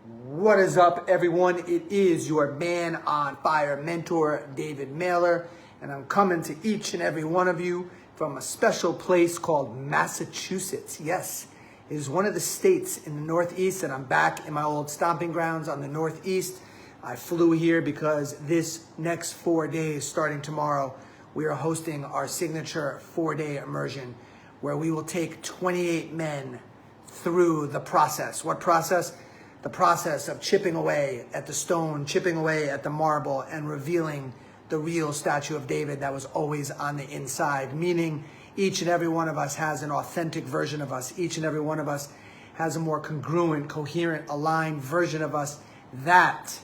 What is up, everyone? It is your man on fire mentor, David Mailer, and I'm coming to each and every one of you from a special place called Massachusetts. Yes, it is one of the states in the Northeast, and I'm back in my old stomping grounds on the Northeast. I flew here because this next 4 days, starting tomorrow, we are hosting our signature 4-day immersion where we will take 28 men through the process. What process? The process of chipping away at the stone, chipping away at the marble, and revealing the real statue of David that was always on the inside. Meaning each and every one of us has an authentic version of us. Each and every one of us has a more congruent, coherent, aligned version of us that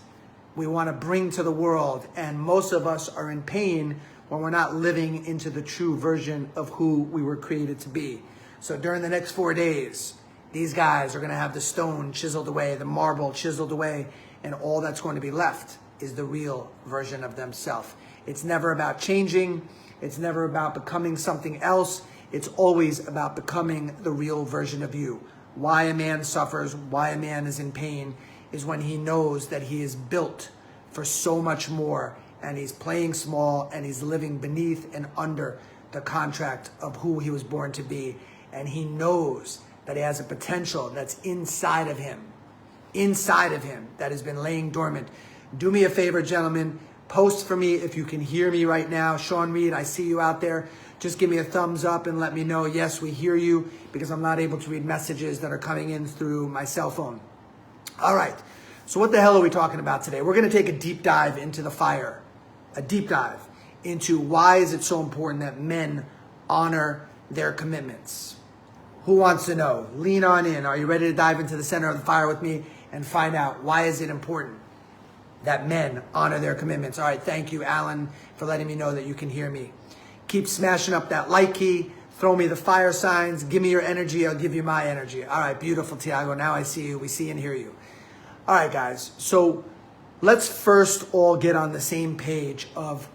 we want to bring to the world. And most of us are in pain when we're not living into the true version of who we were created to be. So during the next 4 days, these guys are going to have the stone chiseled away, the marble chiseled away, and all that's going to be left is the real version of themselves. It's never about changing. It's never about becoming something else. It's always about becoming the real version of you. Why a man suffers, why a man is in pain, is when he knows that he is built for so much more, and he's playing small, and he's living beneath and under the contract of who he was born to be, and he knows that he has a potential that's inside of him, that has been laying dormant. Do me a favor, gentlemen. Post for me if you can hear me right now. Sean Reed, I see you out there. Just give me a thumbs up and let me know, yes, we hear you, because I'm not able to read messages that are coming in through my cell phone. All right, so what the hell are we talking about today? We're going to take a deep dive into the fire, a deep dive into why is it so important that men honor their commitments. Who wants to know? Lean on in. Are you ready to dive into the center of the fire with me and find out why is it important that men honor their commitments? All right, thank you, Alan, for letting me know that you can hear me. Keep smashing up that like key. Throw me the fire signs. Give me your energy. I'll give you my energy. All right, beautiful, Tiago. Now I see you. We see and hear you. All right, guys. So let's first all get on the same page of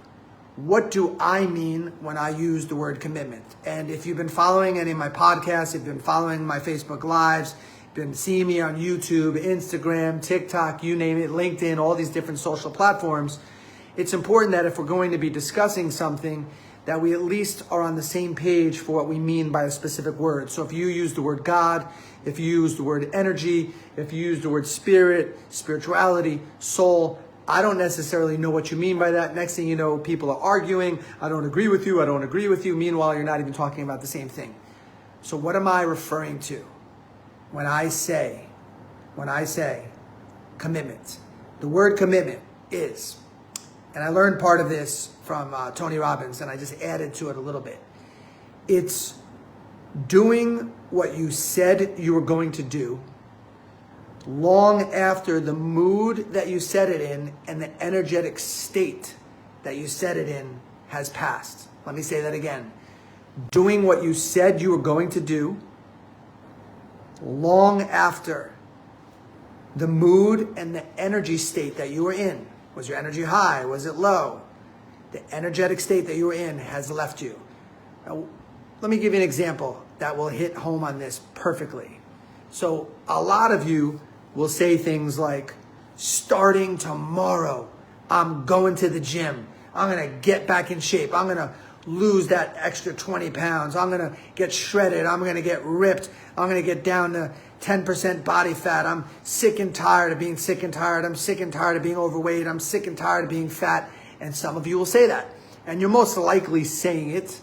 what do I mean when I use the word commitment? And if you've been following any of my podcasts, if you've been following my Facebook Lives, been seeing me on YouTube, Instagram, TikTok, you name it, LinkedIn, all these different social platforms, it's important that if we're going to be discussing something, that we at least are on the same page for what we mean by a specific word. So if you use the word God, if you use the word energy, if you use the word spirit, spirituality, soul, I don't necessarily know what you mean by that. Next thing you know, people are arguing. I don't agree with you. I don't agree with you. Meanwhile, you're not even talking about the same thing. So what am I referring to when I say commitment? The word commitment is, and I learned part of this from Tony Robbins, and I just added to it a little bit. It's doing what you said you were going to do long after the mood that you said it in and the energetic state that you said it in has passed. Let me say that again. Doing what you said you were going to do long after the mood and the energy state that you were in. Was your energy high? Was it low? The energetic state that you were in has left you. Now, let me give you an example that will hit home on this perfectly. So a lot of you will say things like, starting tomorrow, I'm going to the gym. I'm going to get back in shape. I'm going to lose that extra 20 pounds. I'm going to get shredded. I'm going to get ripped. I'm going to get down to 10% body fat. I'm sick and tired of being sick and tired. I'm sick and tired of being overweight. I'm sick and tired of being fat. And some of you will say that. And you're most likely saying it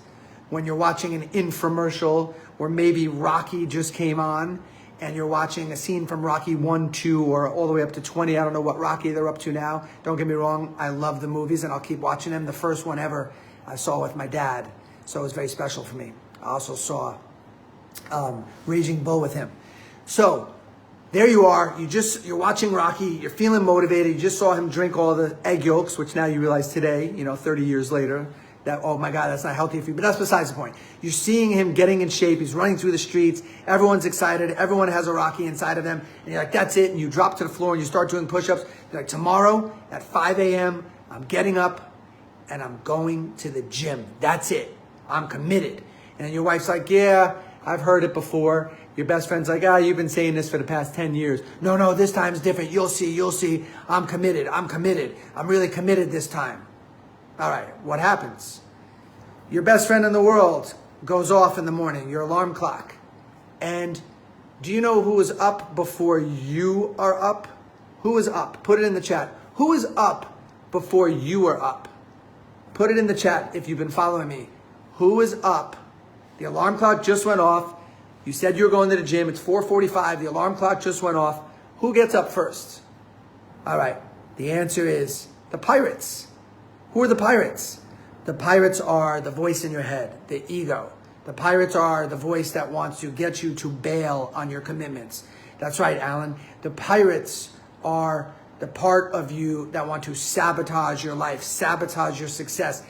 when you're watching an infomercial or maybe Rocky just came on and you're watching a scene from Rocky 1, 2, or all the way up to 20. I don't know what Rocky they're up to now. Don't get me wrong. I love the movies and I'll keep watching them. The first one ever I saw with my dad. So it was very special for me. I also saw Raging Bull with him. So there you are. You're watching Rocky. You're feeling motivated. You just saw him drink all the egg yolks, which now you realize today, 30 years later, that, oh my God, that's not healthy for you. But that's besides the point. You're seeing him getting in shape. He's running through the streets. Everyone's excited. Everyone has a Rocky inside of them. And you're like, that's it. And you drop to the floor and you start doing push-ups. You're like, tomorrow at 5 a.m., I'm getting up and I'm going to the gym. That's it. I'm committed. And your wife's like, yeah, I've heard it before. Your best friend's like, you've been saying this for the past 10 years. No, this time's different. You'll see. I'm committed. I'm really committed this time. All right, what happens? Your best friend in the world goes off in the morning, your alarm clock. And do you know who is up before you are up? Who is up? Put it in the chat. Who is up before you are up? Put it in the chat if you've been following me. Who is up? The alarm clock just went off. You said you were going to the gym. It's 4:45. The alarm clock just went off. Who gets up first? All right. The answer is the pirates. Who are the pirates? The pirates are the voice in your head, the ego. The pirates are the voice that wants to get you to bail on your commitments. That's right, Alan. The pirates are the part of you that want to sabotage your life, sabotage your success,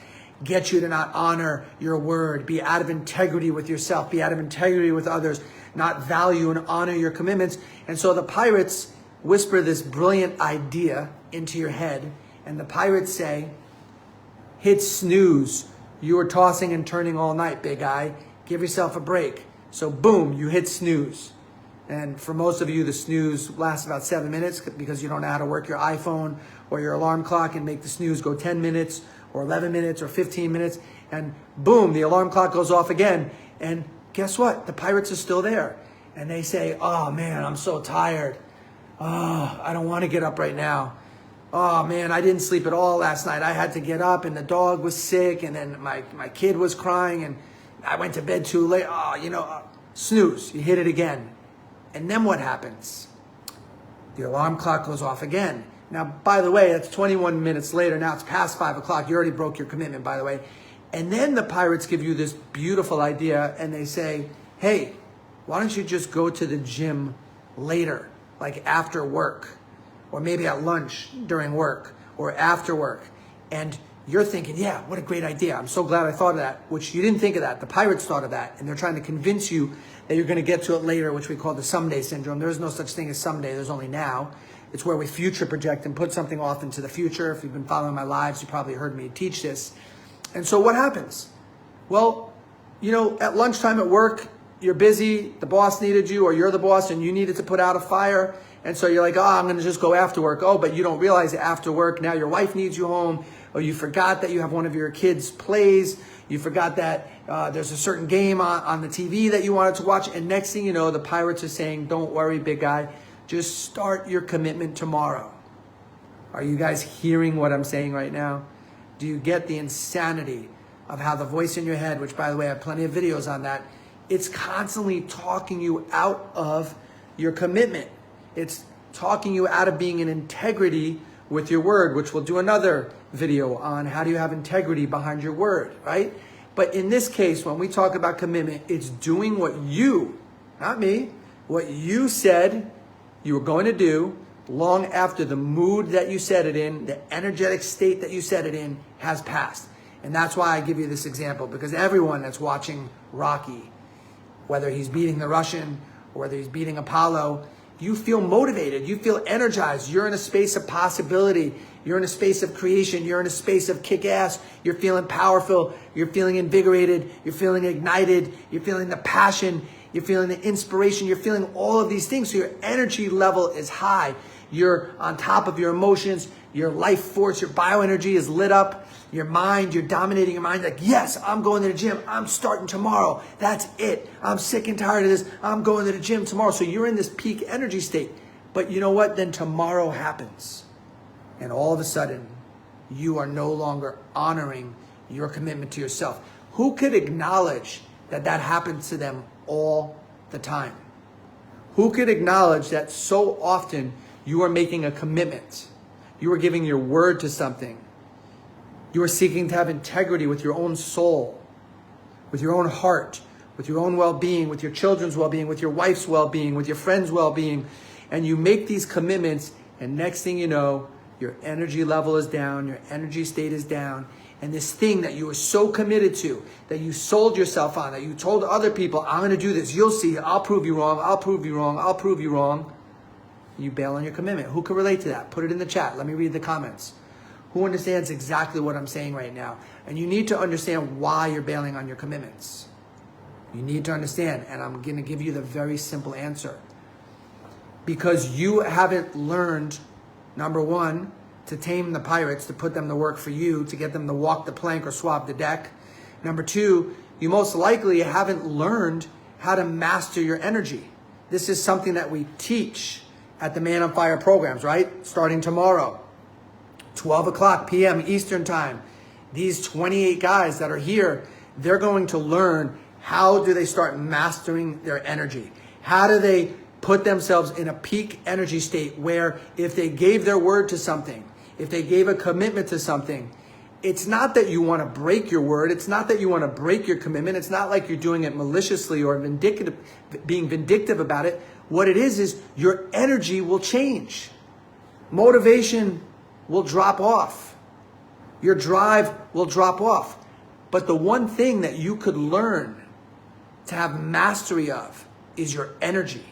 get you to not honor your word, be out of integrity with yourself, be out of integrity with others, not value and honor your commitments. And so the pirates whisper this brilliant idea into your head, and the pirates say, hit snooze. You were tossing and turning all night, big guy. Give yourself a break. So boom, you hit snooze. And for most of you, the snooze lasts about 7 minutes because you don't know how to work your iPhone or your alarm clock and make the snooze go 10 minutes or 11 minutes or 15 minutes. And boom, the alarm clock goes off again. And guess what? The pirates are still there. And they say, oh man, I'm so tired. Oh, I don't want to get up right now. Oh man, I didn't sleep at all last night. I had to get up and the dog was sick and then my kid was crying and I went to bed too late. Oh, snooze, you hit it again. And then what happens? The alarm clock goes off again. Now, by the way, that's 21 minutes later. Now it's past 5 o'clock. You already broke your commitment, by the way. And then the pirates give you this beautiful idea and they say, hey, why don't you just go to the gym later, like after work, or maybe at lunch during work or after work. And you're thinking, yeah, what a great idea. I'm so glad I thought of that, which you didn't think of that. The pirates thought of that. And they're trying to convince you that you're going to get to it later, which we call the someday syndrome. There is no such thing as someday. There's only now. It's where we future project and put something off into the future. If you've been following my lives, you probably heard me teach this. And so what happens? Well, at lunchtime at work, you're busy, the boss needed you, or you're the boss and you needed to put out a fire. And so you're like, I'm going to just go after work. Oh, but you don't realize that after work, now your wife needs you home, or you forgot that you have one of your kids' plays. You forgot that there's a certain game on the TV that you wanted to watch. And next thing you know, the pirates are saying, don't worry, big guy. Just start your commitment tomorrow. Are you guys hearing what I'm saying right now? Do you get the insanity of how the voice in your head, which by the way, I have plenty of videos on that, it's constantly talking you out of your commitment. It's talking you out of being in integrity with your word, which we'll do another video on how do you have integrity behind your word, right? But in this case, when we talk about commitment, it's doing what you, not me, what you said you were going to do long after the mood that you said it in, the energetic state that you said it in has passed. And that's why I give you this example, because everyone that's watching Rocky, whether he's beating the Russian or whether he's beating Apollo, you feel motivated, you feel energized, you're in a space of possibility, you're in a space of creation, you're in a space of kick-ass, you're feeling powerful, you're feeling invigorated, you're feeling ignited, you're feeling the passion, you're feeling the inspiration, you're feeling all of these things, so your energy level is high, you're on top of your emotions, your life force, your bioenergy is lit up, your mind, you're dominating your mind, like, yes, I'm going to the gym, I'm starting tomorrow, that's it, I'm sick and tired of this, I'm going to the gym tomorrow. So you're in this peak energy state. But you know what? Then tomorrow happens. And all of a sudden, you are no longer honoring your commitment to yourself. Who could acknowledge that that happens to them all the time? Who could acknowledge that so often you are making a commitment? You are giving your word to something. You are seeking to have integrity with your own soul, with your own heart, with your own well-being, with your children's well-being, with your wife's well-being, with your friends' well-being. And you make these commitments, and next thing you know, your energy level is down, your energy state is down. And this thing that you were so committed to, that you sold yourself on, that you told other people, I'm going to do this, you'll see, I'll prove you wrong, I'll prove you wrong, I'll prove you wrong. You bail on your commitment. Who can relate to that? Put it in the chat. Let me read the comments. Who understands exactly what I'm saying right now? And you need to understand why you're bailing on your commitments. You need to understand, and I'm going to give you the very simple answer. Because you haven't learned, number one, to tame the pirates, to put them to work for you, to get them to walk the plank or swab the deck. Number two, you most likely haven't learned how to master your energy. This is something that we teach at the Man on Fire programs, right? Starting tomorrow, 12 o'clock p.m. Eastern Time. These 28 guys that are here, they're going to learn how do they start mastering their energy. How do they put themselves in a peak energy state where if they gave their word to something, if they gave a commitment to something, it's not that you want to break your word. It's not that you want to break your commitment. It's not like you're doing it maliciously or being vindictive about it. What it is your energy will change. Motivation will drop off. Your drive will drop off. But the one thing that you could learn to have mastery of is your energy.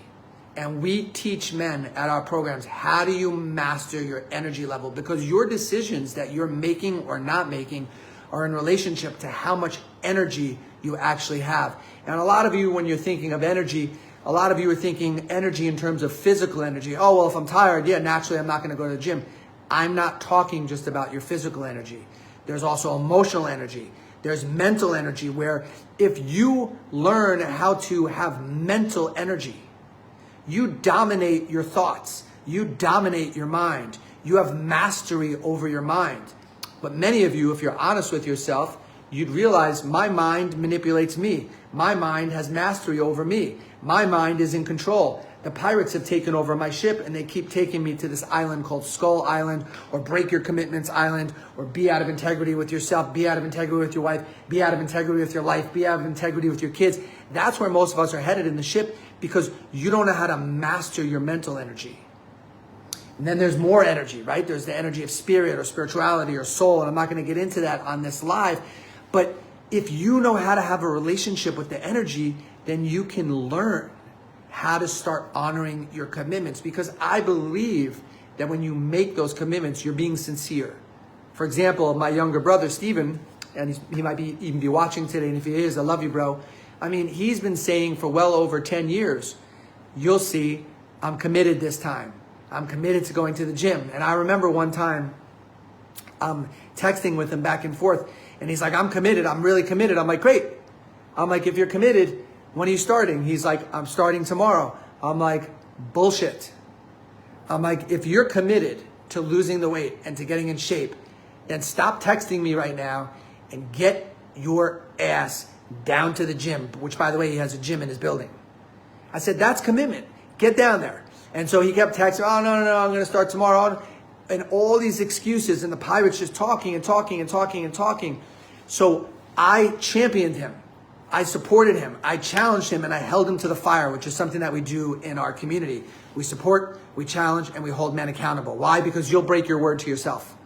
And we teach men at our programs, how do you master your energy level? Because your decisions that you're making or not making are in relationship to how much energy you actually have. And a lot of you, when you're thinking of energy, a lot of you are thinking energy in terms of physical energy. Oh, well, if I'm tired, yeah, naturally I'm not going to go to the gym. I'm not talking just about your physical energy. There's also emotional energy. There's mental energy, where if you learn how to have mental energy, you dominate your thoughts. You dominate your mind. You have mastery over your mind. But many of you, if you're honest with yourself, you'd realize my mind manipulates me. My mind has mastery over me. My mind is in control. The pirates have taken over my ship, and they keep taking me to this island called Skull Island, or Break Your Commitments Island, or be out of integrity with yourself, be out of integrity with your wife, be out of integrity with your life, be out of integrity with your kids. That's where most of us are headed in the ship, because you don't know how to master your mental energy. And then there's more energy, right? There's the energy of spirit or spirituality or soul, and I'm not going to get into that on this live. But if you know how to have a relationship with the energy, then you can learn how to start honoring your commitments. Because I believe that when you make those commitments, you're being sincere. For example, my younger brother, Steven, and he might even be watching today, and if he is, I love you, bro. I mean, he's been saying for well over 10 years, you'll see, I'm committed this time. I'm committed to going to the gym. And I remember one time, I'm texting with him back and forth, and he's like, I'm committed. I'm really committed. I'm like, great. I'm like, if you're committed, when are you starting? He's like, I'm starting tomorrow. I'm like, bullshit. I'm like, if you're committed to losing the weight and to getting in shape, then stop texting me right now and get your ass down to the gym, which, by the way, he has a gym in his building. I said, that's commitment. Get down there. And so he kept texting, oh, no, I'm going to start tomorrow. And all these excuses, and the pirates just talking and talking and talking and talking. So I championed him. I supported him. I challenged him, and I held him to the fire, which is something that we do in our community. We support, we challenge, and we hold men accountable. Why? Because you'll break your word to yourself.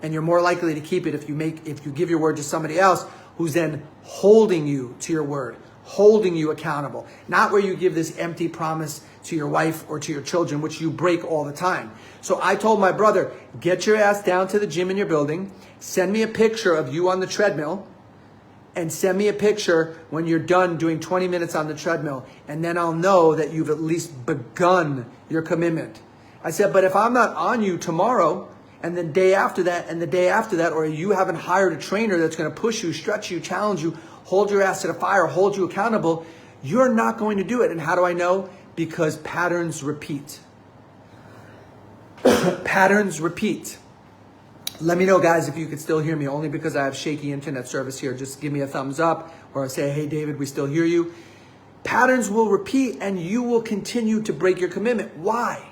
And you're more likely to keep it if you give your word to somebody else who's then holding you to your word, holding you accountable. Not where you give this empty promise to your wife or to your children, which you break all the time. So I told my brother, get your ass down to the gym in your building, send me a picture of you on the treadmill, and send me a picture when you're done doing 20 minutes on the treadmill, and then I'll know that you've at least begun your commitment. I said, but if I'm not on you tomorrow, and the day after that, and the day after that, or you haven't hired a trainer that's going to push you, stretch you, challenge you, hold your ass to the fire, hold you accountable, you're not going to do it. And how do I know? Because patterns repeat. Patterns repeat. Let me know, guys, if you could still hear me, only because I have shaky internet service here. Just give me a thumbs up or say, hey, David, we still hear you. Patterns will repeat, and you will continue to break your commitment. Why?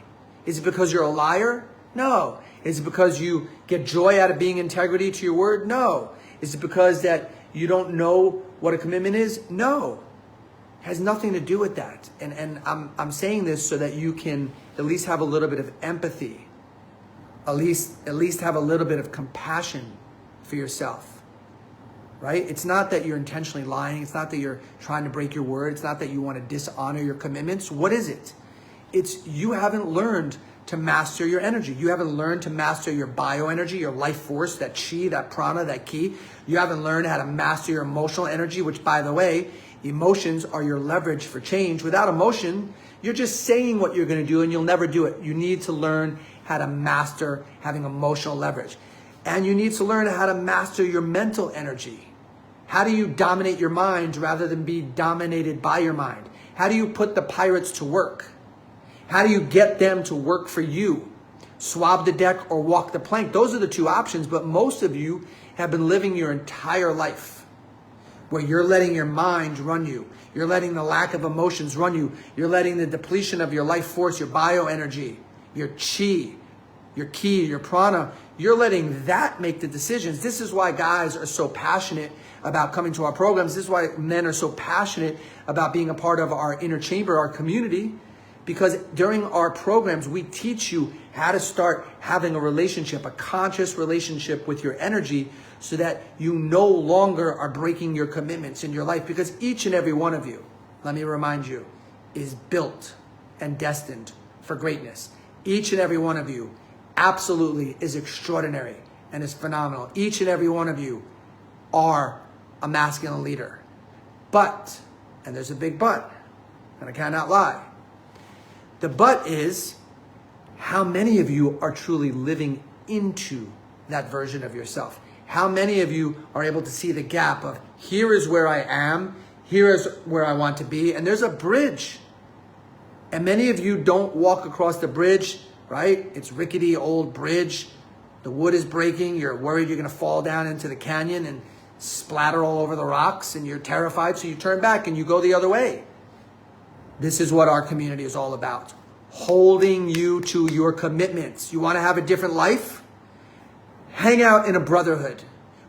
Is it because you're a liar? No. Is it because you get joy out of being integrity to your word? No. Is it because that you don't know what a commitment is? No. It has nothing to do with that. And I'm saying this so that you can at least have a little bit of empathy. At least have a little bit of compassion for yourself, right? It's not that you're intentionally lying. It's not that you're trying to break your word. It's not that you want to dishonor your commitments. What is it? It's you haven't learned to master your energy. You haven't learned to master your bioenergy, your life force, that chi, that prana, that ki. You haven't learned how to master your emotional energy, which, by the way, Emotions are your leverage for change. Without emotion, you're just saying what you're going to do and you'll never do it. You need to learn how to master having emotional leverage. And you need to learn how to master your mental energy. How do you dominate your mind rather than be dominated by your mind? How do you put the pirates to work? How do you get them to work for you? Swab the deck or walk the plank. Those are the two options, but most of you have been living your entire life where you're letting your mind run you. You're letting the lack of emotions run you. You're letting the depletion of your life force, your bioenergy, your chi, your ki, your prana, you're letting that make the decisions. This is why guys are so passionate about coming to our programs. This is why men are so passionate about being a part of our inner chamber, our community, because during our programs, we teach you how to start having a relationship, a conscious relationship with your energy so that you no longer are breaking your commitments in your life. Because each and every one of you, let me remind you, is built and destined for greatness. Each and every one of you absolutely is extraordinary and is phenomenal. Each and every one of you are a masculine leader. But, and there's a big but, and I cannot lie. The but is how many of you are truly living into that version of yourself. How many of you are able to see the gap of here is where I am, here is where I want to be, and there's a bridge. And many of you don't walk across the bridge, right? It's rickety old bridge. The wood is breaking. You're worried you're going to fall down into the canyon and splatter all over the rocks, and you're terrified, so you turn back and you go the other way. This is what our community is all about. Holding you to your commitments. You want to have a different life? Hang out in a brotherhood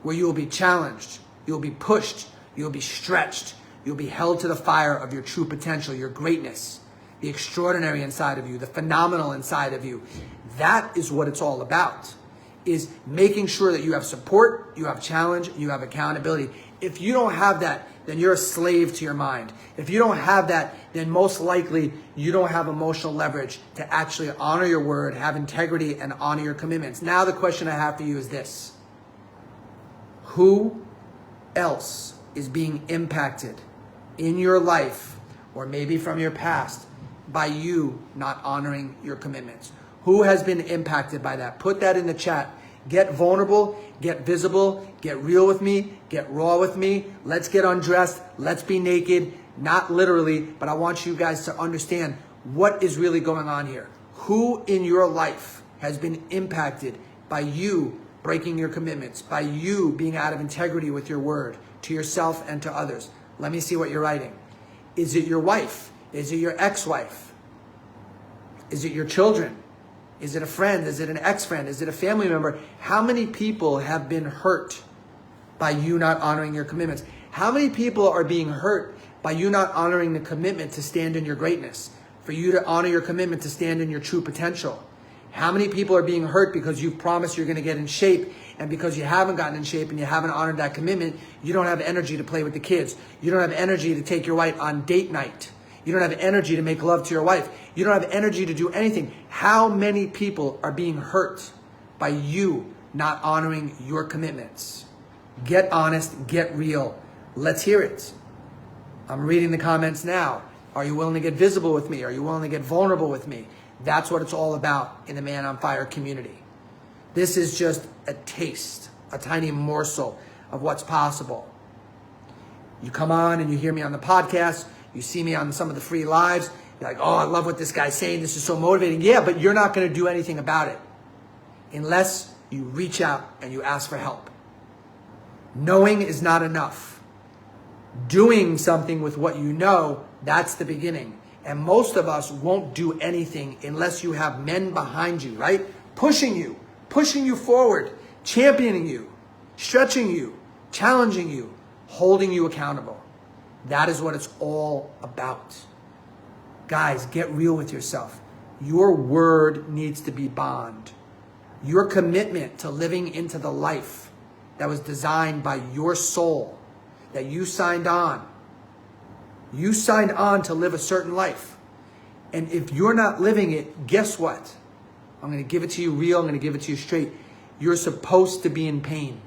where you will be challenged, you'll be pushed, you'll be stretched, you'll be held to the fire of your true potential, your greatness, the extraordinary inside of you, the phenomenal inside of you. That is what it's all about, is making sure that you have support, you have challenge, you have accountability. If you don't have that, then you're a slave to your mind. If you don't have that, then most likely you don't have emotional leverage to actually honor your word, have integrity, and honor your commitments. Now the question I have for you is this. Who else is being impacted in your life, or maybe from your past, by you not honoring your commitments? Who has been impacted by that? Put that in the chat. Get vulnerable, get visible, get real with me, get raw with me. Let's get undressed. Let's be naked. Not literally, but I want you guys to understand what is really going on here. Who in your life has been impacted by you breaking your commitments, by you being out of integrity with your word to yourself and to others? Let me see what you're writing. Is it your wife? Is it your ex-wife? Is it your children? Is it a friend? Is it an ex-friend? Is it a family member? How many people have been hurt by you not honoring your commitments? How many people are being hurt by you not honoring the commitment to stand in your greatness? For you to honor your commitment to stand in your true potential? How many people are being hurt because you've promised you're going to get in shape, and because you haven't gotten in shape and you haven't honored that commitment, you don't have energy to play with the kids. You don't have energy to take your wife on date night. You don't have energy to make love to your wife. You don't have energy to do anything. How many people are being hurt by you not honoring your commitments? Get honest, get real. Let's hear it. I'm reading the comments now. Are you willing to get visible with me? Are you willing to get vulnerable with me? That's what it's all about in the Man on Fire community. This is just a taste, a tiny morsel of what's possible. You come on and you hear me on the podcast. You see me on some of the free lives. You're like, oh, I love what this guy's saying. This is so motivating. Yeah, but you're not going to do anything about it unless you reach out and you ask for help. Knowing is not enough. Doing something with what you know, that's the beginning. And most of us won't do anything unless you have men behind you, right? Pushing you forward, championing you, stretching you, challenging you, holding you accountable. That is what it's all about. Guys, get real with yourself. Your word needs to be bond. Your commitment to living into the life that was designed by your soul, that you signed on. You signed on to live a certain life. And if you're not living it, guess what? I'm going to give it to you real. I'm going to give it to you straight. You're supposed to be in pain.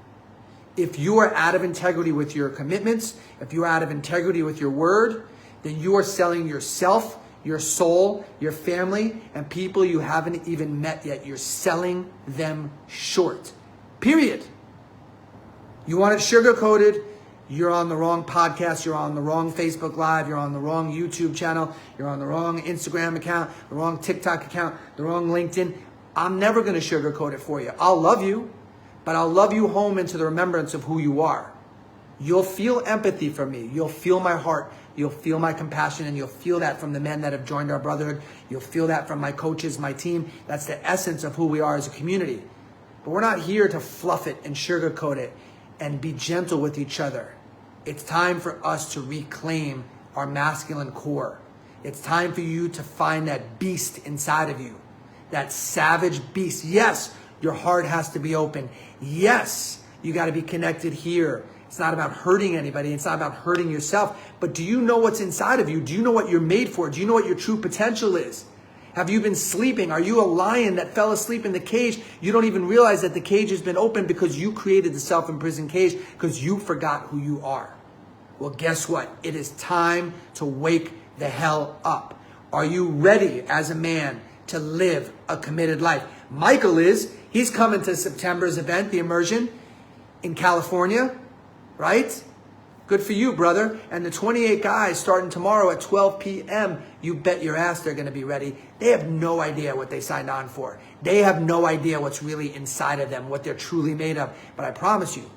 If you are out of integrity with your commitments, if you are out of integrity with your word, then you are selling yourself, your soul, your family, and people you haven't even met yet. You're selling them short. Period. You want it sugar-coated, you're on the wrong podcast, you're on the wrong Facebook Live, you're on the wrong YouTube channel, you're on the wrong Instagram account, the wrong TikTok account, the wrong LinkedIn. I'm never going to sugarcoat it for you. I'll love you, but I'll love you home into the remembrance of who you are. You'll feel empathy from me. You'll feel my heart. You'll feel my compassion, and you'll feel that from the men that have joined our brotherhood. You'll feel that from my coaches, my team. That's the essence of who we are as a community. But we're not here to fluff it and sugarcoat it and be gentle with each other. It's time for us to reclaim our masculine core. It's time for you to find that beast inside of you, that savage beast. Yes, your heart has to be open. Yes, you got to be connected here. It's not about hurting anybody. It's not about hurting yourself. But do you know what's inside of you? Do you know what you're made for? Do you know what your true potential is? Have you been sleeping? Are you a lion that fell asleep in the cage? You don't even realize that the cage has been opened because you created the self-imprisoned cage because you forgot who you are. Well, guess what? It is time to wake the hell up. Are you ready as a man to live a committed life? Michael is. He's coming to September's event, the immersion in California, right? Good for you, brother. And the 28 guys starting tomorrow at 12 p.m., you bet your ass they're going to be ready. They have no idea what they signed on for. They have no idea what's really inside of them, what they're truly made of. But I promise you,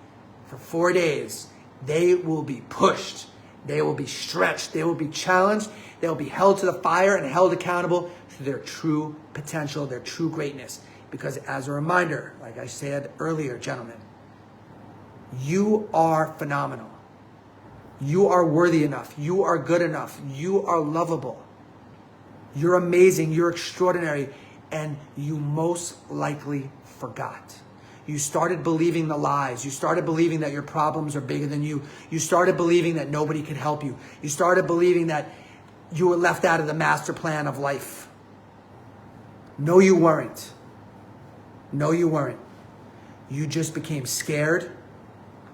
for 4 days, they will be pushed. They will be stretched. They will be challenged. They will be held to the fire and held accountable to their true potential, their true greatness. Because as a reminder, like I said earlier, gentlemen, you are phenomenal. You are worthy enough. You are good enough. You are lovable. You're amazing. You're extraordinary. And you most likely forgot. You started believing the lies. You started believing that your problems are bigger than you. You started believing that nobody could help you. You started believing that you were left out of the master plan of life. No, you weren't. No, you weren't. You just became scared.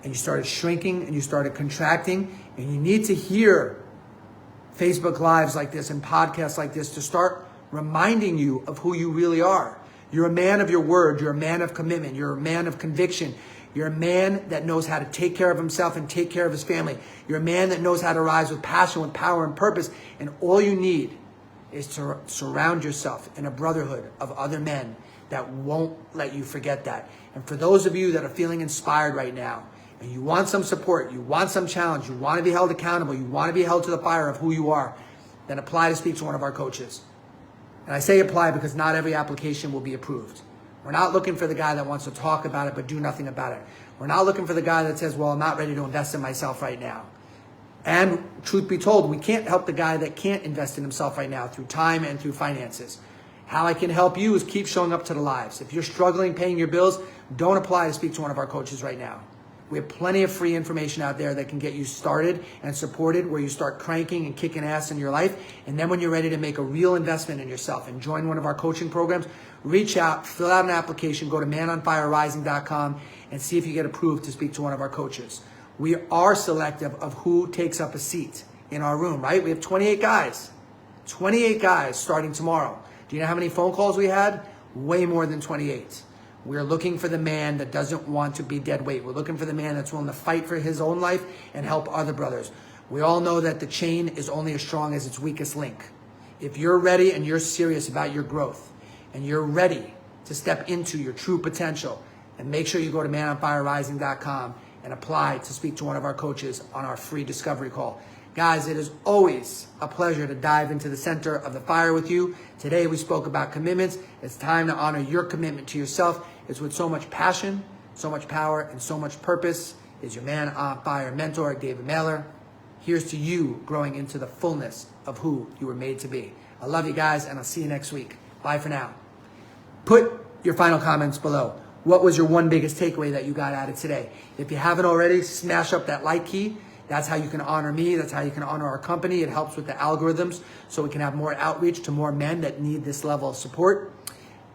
And you started shrinking and you started contracting. And you need to hear Facebook Lives like this and podcasts like this to start reminding you of who you really are. You're a man of your word. You're a man of commitment. You're a man of conviction. You're a man that knows how to take care of himself and take care of his family. You're a man that knows how to rise with passion, with power and purpose. And all you need is to surround yourself in a brotherhood of other men that won't let you forget that. And for those of you that are feeling inspired right now, and you want some support, you want some challenge, you want to be held accountable, you want to be held to the fire of who you are, then apply to speak to one of our coaches. And I say apply because not every application will be approved. We're not looking for the guy that wants to talk about it but do nothing about it. We're not looking for the guy that says, well, I'm not ready to invest in myself right now. And truth be told, we can't help the guy that can't invest in himself right now through time and through finances. How I can help you is keep showing up to the lives. If you're struggling paying your bills, don't apply to speak to one of our coaches right now. We have plenty of free information out there that can get you started and supported, where you start cranking and kicking ass in your life. And then when you're ready to make a real investment in yourself and join one of our coaching programs, reach out, fill out an application, go to manonfirerising.com and see if you get approved to speak to one of our coaches. We are selective of who takes up a seat in our room, right? We have 28 guys. 28 guys starting tomorrow. Do you know how many phone calls we had? Way more than 28. We're looking for the man that doesn't want to be dead weight. We're looking for the man that's willing to fight for his own life and help other brothers. We all know that the chain is only as strong as its weakest link. If you're ready and you're serious about your growth and you're ready to step into your true potential, and make sure you go to manonfirerising.com and apply to speak to one of our coaches on our free discovery call. Guys, it is always a pleasure to dive into the center of the fire with you. Today we spoke about commitments. It's time to honor your commitment to yourself. It's with so much passion, so much power, and so much purpose. Is your man on fire mentor, David Mailer. Here's to you growing into the fullness of who you were made to be. I love you guys, and I'll see you next week. Bye for now. Put your final comments below. What was your one biggest takeaway that you got out of today? If you haven't already, smash up that like key. That's how you can honor me. That's how you can honor our company. It helps with the algorithms so we can have more outreach to more men that need this level of support.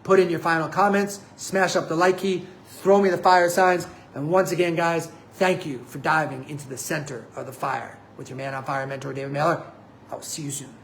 Put in your final comments, smash up the like key, throw me the fire signs. And once again, guys, Thank you for diving into the center of the fire with your Man on Fire mentor, David Mailer. I will see you soon.